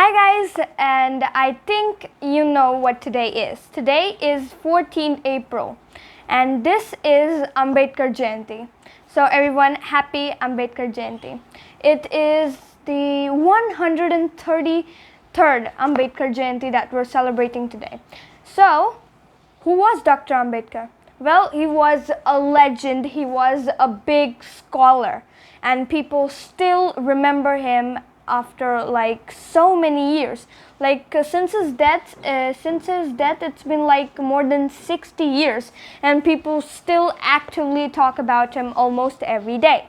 Hi guys, and I think you know what today is. Today is 14th April and this is Ambedkar Jayanti. So everyone, happy Ambedkar Jayanti. It is the 133rd Ambedkar Jayanti that we're celebrating today. So, who was Dr. Ambedkar? Well, he was a legend, he was a big scholar, and people still remember him after like so many years. Since his death, it's been like more than 60 years, and people still actively talk about him almost every day.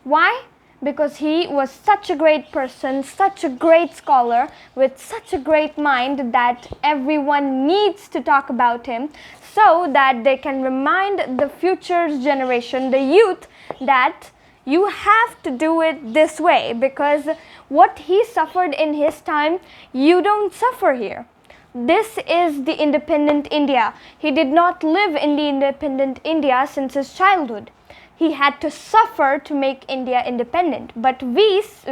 Why? Because he was such a great person, such a great scholar, with such a great mind that everyone needs to talk about him so that they can remind the future generation, the youth, that you have to do it this way, because what he suffered in his time, you don't suffer here. This is the independent India. He did not live in the independent India since his childhood. He had to suffer to make India independent. But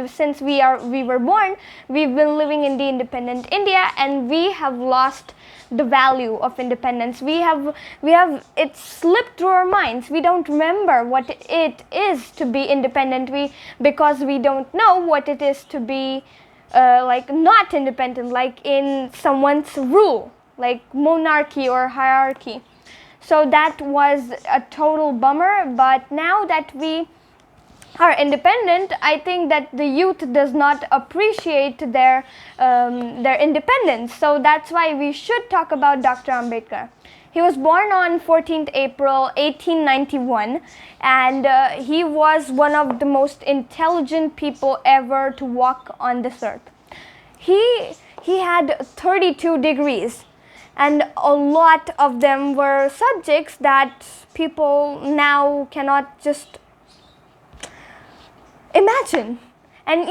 since we were born, we've been living in the independent India, and we have lost the value of independence. It slipped through our minds. We don't remember what it is to be independent. Because we don't know what it is to be not independent, like in someone's rule, like monarchy or hierarchy. So that was a total bummer, but now that we are independent, I think that the youth does not appreciate their independence. So that's why we should talk about Dr. Ambedkar. He was born on 14th April 1891, and he was one of the most intelligent people ever to walk on this earth. He had 32 degrees. And a lot of them were subjects that people now cannot just imagine. And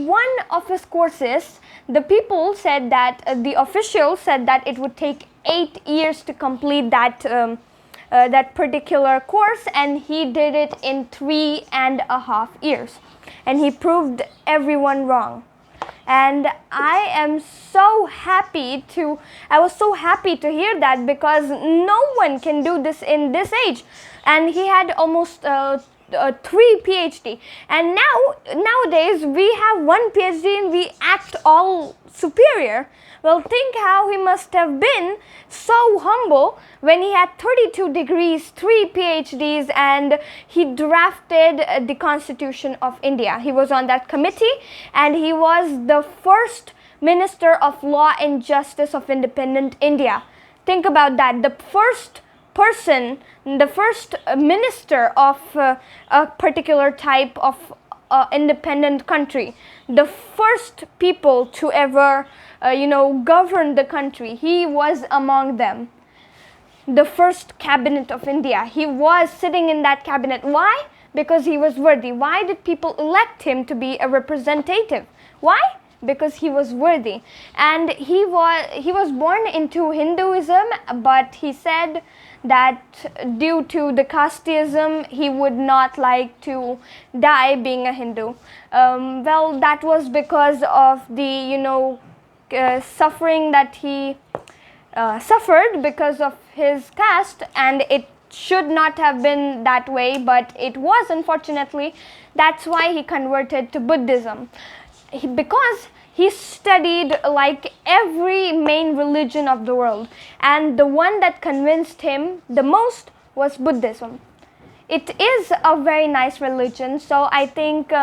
one of his courses, the people said that, the officials said that it would take 8 years to complete that particular course, and he did it in 3.5 years. And he proved everyone wrong. And I was so happy to hear that, because no one can do this in this age. And he had almost 3 PhD. And nowadays we have 1 PhD and we act all superior. Well, think how he must have been so humble when he had 32 degrees, 3 PhDs, and he drafted the Constitution of India. He was on that committee, and he was the first Minister of Law and Justice of independent India. Think about that. The first person, the first minister of a particular type of independent country, the first people to ever govern the country. He was among them. The first cabinet of India. He was sitting in that cabinet. Why? Because he was worthy. Why did people elect him to be a representative? Why? Because he was worthy. And he was born into Hinduism, but he said that due to the casteism, he would not like to die being a Hindu. Well, that was because of the suffering that he suffered because of his caste, and it should not have been that way, but it was, unfortunately. That's why he converted to Buddhism, because he studied like every main religion of the world, and the one that convinced him the most was Buddhism. It is a very nice religion, so I think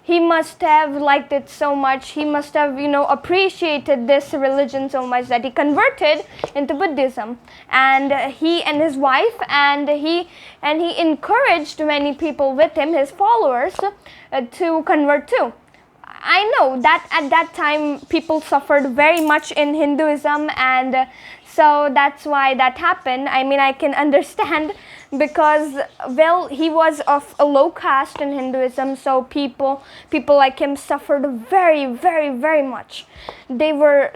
he must have liked it so much. He must have, appreciated this religion so much that he converted into Buddhism. And he and his wife, and he encouraged many people with him, his followers, to convert too. I know that at that time people suffered very much in Hinduism, and so that's why that happened. I mean, I can understand, because, well, he was of a low caste in Hinduism, so people like him suffered very, very, very much. They were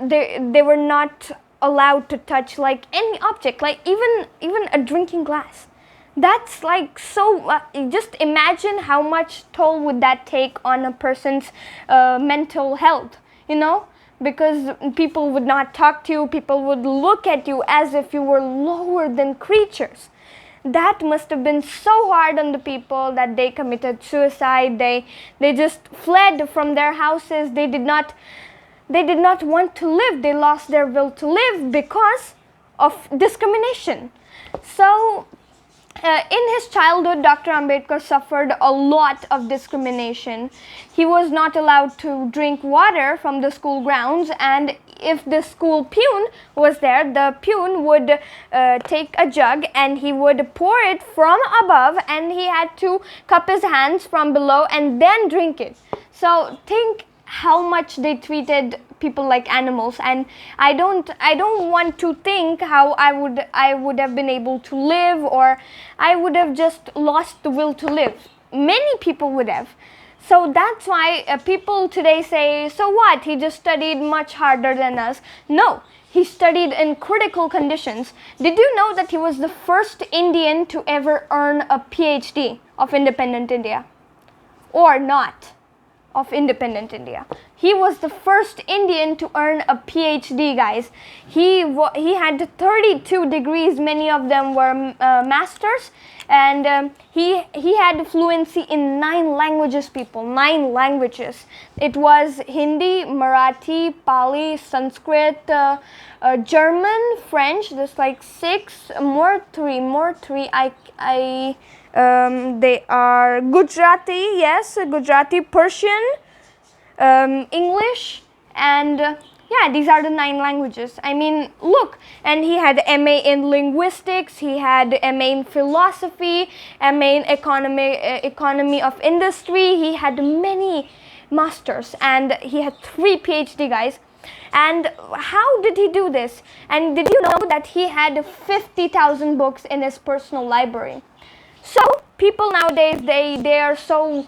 not allowed to touch like any object, like even a drinking glass. That's like so, just imagine how much toll would that take on a person's mental health, because people would not talk to you, people would look at you as if you were lower than creatures. That must have been so hard on the people that they committed suicide. They just fled from their houses. They did not want to live. They lost their will to live because of discrimination. So in his childhood, Dr. Ambedkar suffered a lot of discrimination. He was not allowed to drink water from the school grounds, and if the school peon was there, the peon would take a jug and he would pour it from above, and he had to cup his hands from below and then drink it. So think how much they treated people like animals, and I don't want to think how I would have been able to live, or I would have just lost the will to live. Many people would have. So that's why people today say, so what, he just studied much harder than us. No, he studied in critical conditions. Did you know that he was the first Indian to ever earn a PhD of independent India? Or not of independent India. He was the first Indian to earn a PhD, guys. He had 32 degrees, many of them were masters, and he had fluency in 9 languages, people, 9 languages. It was Hindi, Marathi, Pali, Sanskrit, German, French. There's like 6 more, 3. They are Gujarati, yes, Gujarati, Persian, English, and yeah, these are the 9 languages. I mean, look, and he had MA in linguistics, he had MA in philosophy, MA in economy of industry. He had many masters, and he had 3 PhD, guys. And how did he do this? And did you know that he had 50,000 books in his personal library? So people nowadays, they're so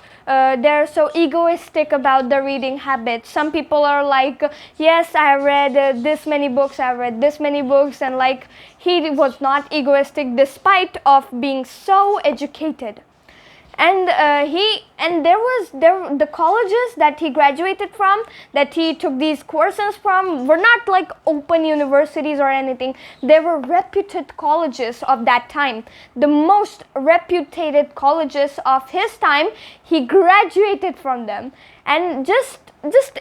egoistic about their reading habits. Some people are like, yes, I read this many books, I read this many books, and like he was not egoistic despite of being so educated. And the colleges that he graduated from, that he took these courses from, were not like open universities or anything. They were reputed colleges of that time. The most reputed colleges of his time, he graduated from them. And just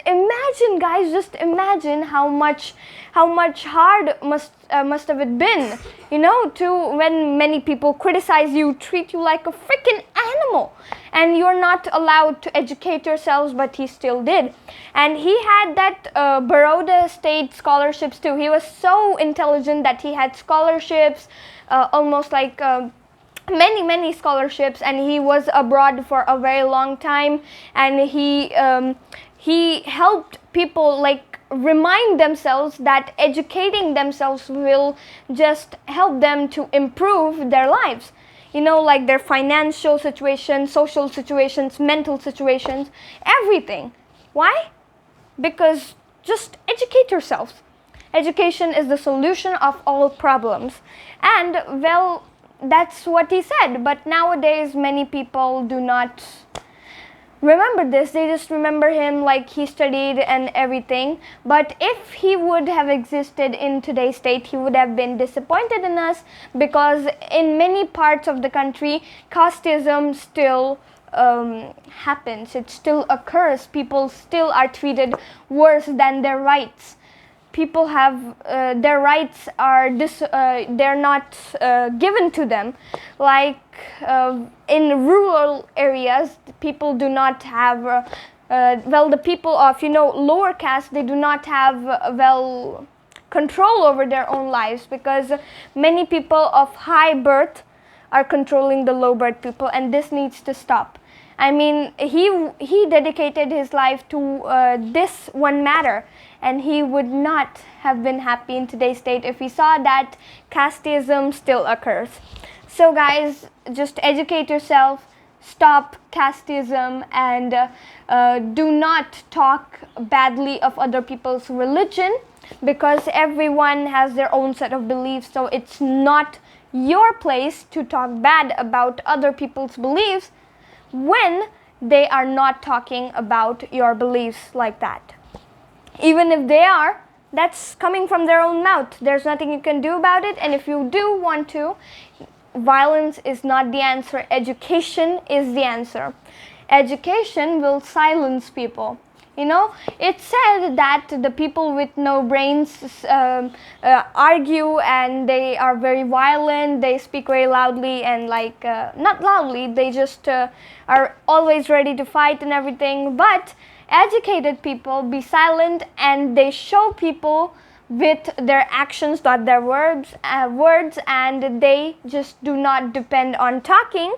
imagine, guys, just imagine how much hard must have it been, you know, to when many people criticize you, treat you like a freaking animal, and you're not allowed to educate yourselves, but he still did. And he had that Baroda State scholarships too. He was so intelligent that he had scholarships, almost like many scholarships, and he was abroad for a very long time, and he helped people like remind themselves that educating themselves will just help them to improve their lives, you know, like their financial situations, social situations, mental situations, everything. Why? Because just educate yourselves. Education is the solution of all problems. And well, that's what he said, but nowadays many people do not remember this. They just remember him like he studied and everything. But if he would have existed in today's state, he would have been disappointed in us, because in many parts of the country, casteism still happens. It still occurs. People still are treated worse than their rights. People have their rights are they're not given to them. Like in rural areas, people do not have the people of, you know, lower caste, they do not have control over their own lives, because many people of high birth are controlling the low birth people, and this needs to stop. I mean, he dedicated his life to this one matter, and he would not have been happy in today's state if he saw that casteism still occurs. So guys, just educate yourself, stop casteism, and do not talk badly of other people's religion, because everyone has their own set of beliefs. So it's not your place to talk bad about other people's beliefs when they are not talking about your beliefs like that. Even if they are, that's coming from their own mouth. There's nothing you can do about it. And if you do want to, violence is not the answer. Education is the answer. Education will silence people. You know, it's said that the people with no brains argue, and they are very violent, they speak very loudly, and like, not loudly, they just are always ready to fight and everything. But educated people be silent, and they show people with their actions, not their words, and they just do not depend on talking.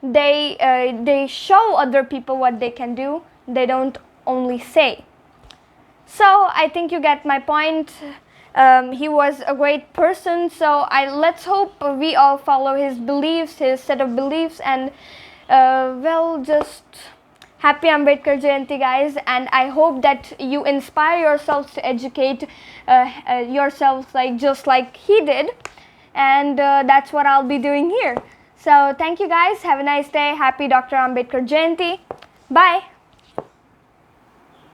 They show other people what they can do. They don't only say. So I think you get my point. He was a great person, so let's hope we all follow his beliefs, his set of beliefs, and just happy Ambedkar Jayanti, guys. And I hope that you inspire yourselves to educate yourselves just like he did, and that's what I'll be doing here. So thank you guys, have a nice day, happy Dr. Ambedkar Jayanti, bye.